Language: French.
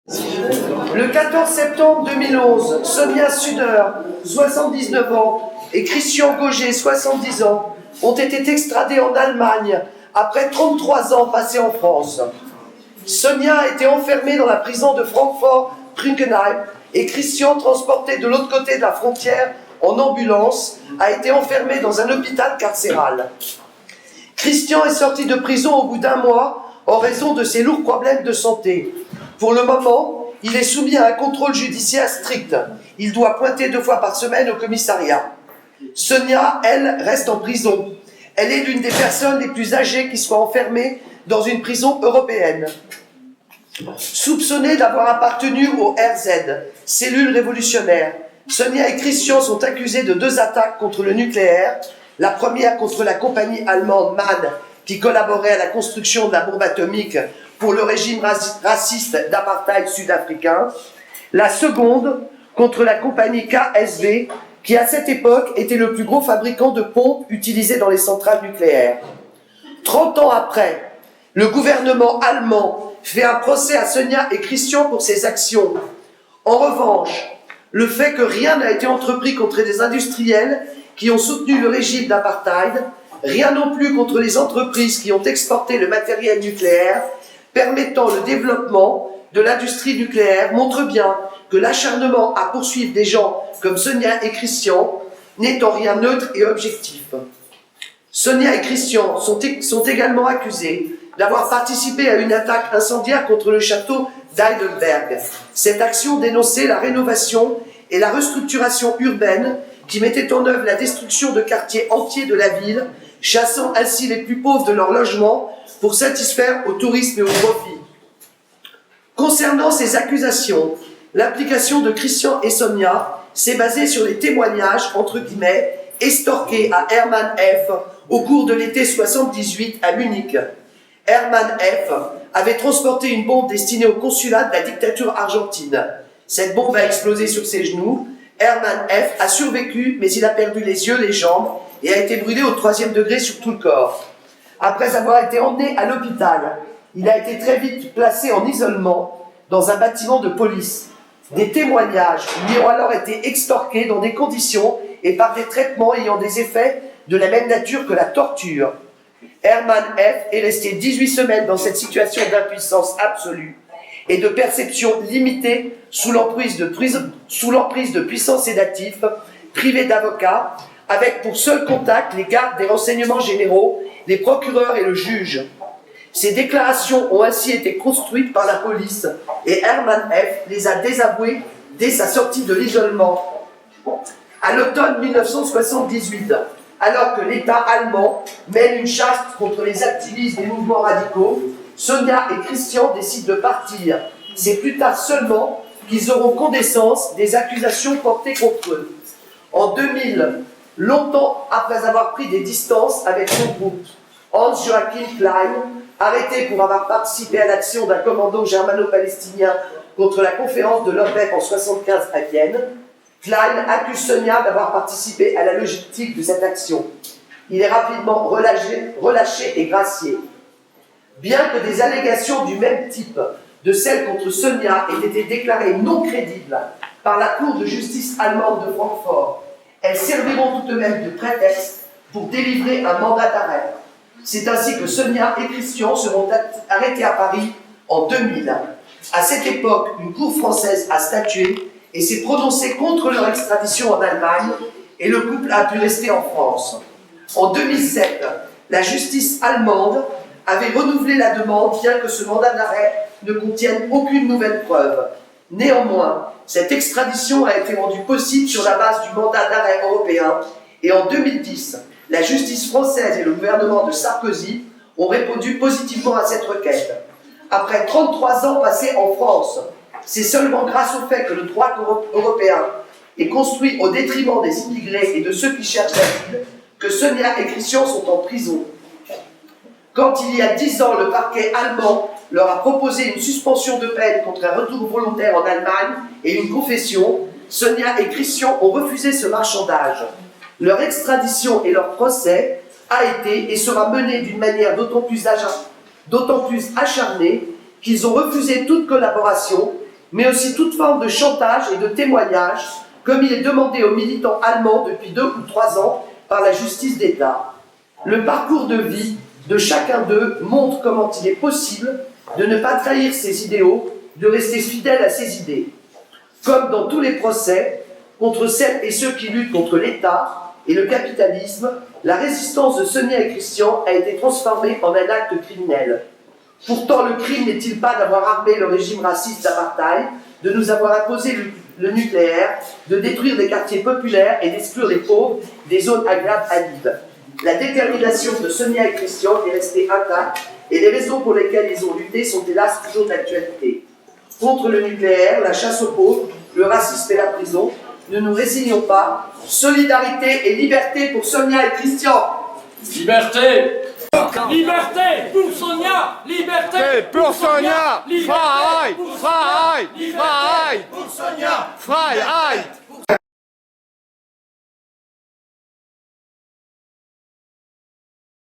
Le 14 septembre 2011, Sonia Suder, 79 ans, et Christian Gauger, 70 ans, ont été extradés en Allemagne après 33 ans passés en France. Sonia a été enfermée dans la prison de Francfort-Prugenheim et Christian, transporté de l'autre côté de la frontière en ambulance, a été enfermé dans un hôpital carcéral. Christian est sorti de prison au bout d'1 mois en raison de ses lourds problèmes de santé. Pour le moment, il est soumis à un contrôle judiciaire strict. Il doit pointer 2 fois par semaine au commissariat. Sonia, elle, reste en prison. Elle est l'une des personnes les plus âgées qui soient enfermées dans une prison européenne. Soupçonnée d'avoir appartenu au RZ, cellule révolutionnaire, Sonia et Christian sont accusés de 2 attaques contre le nucléaire. La première contre la compagnie allemande MAN, qui collaborait à la construction de la bombe atomique pour le régime raciste d'apartheid sud-africain. La seconde contre la compagnie KSV, qui à cette époque était le plus gros fabricant de pompes utilisées dans les centrales nucléaires. 30 ans après, le gouvernement allemand fait un procès à Sonia et Christian pour ces actions. En revanche, le fait que rien n'a été entrepris contre des industriels qui ont soutenu le régime d'apartheid, rien non plus contre les entreprises qui ont exporté le matériel nucléaire, permettant le développement de l'industrie nucléaire, montre bien que l'acharnement à poursuivre des gens comme Sonia et Christian n'est en rien neutre et objectif. Sonia et Christian sont également accusés d'avoir participé à une attaque incendiaire contre le château d'Heidelberg. Cette action dénonçait la rénovation et la restructuration urbaine qui mettait en œuvre la destruction de quartiers entiers de la ville, chassant ainsi les plus pauvres de leur logement pour satisfaire au tourisme et au profit. Concernant ces accusations, l'implication de Christian et Sonia s'est basée sur les témoignages, entre guillemets, estorqués à Hermann F. au cours de l'été 78 à Munich. Hermann F. avait transporté une bombe destinée au consulat de la dictature argentine. Cette bombe a explosé sur ses genoux. Hermann F. a survécu, mais il a perdu les yeux, les jambes, et a été brûlé au 3e degré sur tout le corps. Après avoir été emmené à l'hôpital, il a été très vite placé en isolement dans un bâtiment de police. Des témoignages lui ont alors été extorqués dans des conditions et par des traitements ayant des effets de la même nature que la torture. Hermann F. est resté 18 semaines dans cette situation d'impuissance absolue et de perception limitée sous l'emprise de puissants sédatifs, privé d'avocats, avec pour seul contact les gardes des renseignements généraux, les procureurs et le juge. Ces déclarations ont ainsi été construites par la police et Hermann F. les a désavouées dès sa sortie de l'isolement. À l'automne 1978, alors que l'État allemand mène une chasse contre les activistes des mouvements radicaux, Sonia et Christian décident de partir. C'est plus tard seulement qu'ils auront connaissance des accusations portées contre eux. En 2000, longtemps après avoir pris des distances avec son groupe, Hans-Joachim Klein, arrêté pour avoir participé à l'action d'un commando germano-palestinien contre la conférence de l'OPEP en 1975 à Vienne, Klein accuse Sonia d'avoir participé à la logistique de cette action. Il est rapidement relâché et gracié. Bien que des allégations du même type de celles contre Sonia aient été déclarées non crédibles par la Cour de justice allemande de Francfort, elles serviront tout de même de prétexte pour délivrer un mandat d'arrêt. C'est ainsi que Sonia et Christian seront arrêtés à Paris en 2000. À cette époque, une cour française a statué et s'est prononcée contre leur extradition en Allemagne et le couple a pu rester en France. En 2007, la justice allemande avait renouvelé la demande bien que ce mandat d'arrêt ne contienne aucune nouvelle preuve. Néanmoins, cette extradition a été rendue possible sur la base du mandat d'arrêt européen et en 2010, la justice française et le gouvernement de Sarkozy ont répondu positivement à cette requête. Après 33 ans passés en France, c'est seulement grâce au fait que le droit européen est construit au détriment des immigrés et de ceux qui cherchent l'asile que Sonia et Christian sont en prison. Quand il y a 10 ans, le parquet allemand leur a proposé une suspension de peine contre un retour volontaire en Allemagne et une confession, Sonia et Christian ont refusé ce marchandage. Leur extradition et leur procès a été et sera mené d'une manière d'autant plus acharnée qu'ils ont refusé toute collaboration mais aussi toute forme de chantage et de témoignage, comme il est demandé aux militants allemands depuis 2 ou 3 ans par la justice d'État. Le parcours de vie de chacun d'eux montre comment il est possible de ne pas trahir ses idéaux, de rester fidèle à ses idées. Comme dans tous les procès, contre celles et ceux qui luttent contre l'État et le capitalisme, la résistance de Sonia et Christian a été transformée en un acte criminel. Pourtant, le crime n'est-il pas d'avoir armé le régime raciste d'apartheid, de nous avoir imposé le nucléaire, de détruire des quartiers populaires et d'exclure les pauvres des zones agréables à vivre. La détermination de Sonia et Christian est restée intacte et les raisons pour lesquelles ils ont lutté sont hélas toujours d'actualité. Contre le nucléaire, la chasse aux pauvres, le racisme et la prison, ne nous résignons pas. Solidarité et liberté pour Sonia et Christian. Liberté! Liberté pour Sonia! Liberté pour Sonia! Liberté Freiheit! pour Freiheit! Liberté Freiheit! pour Sonia! Freiheit!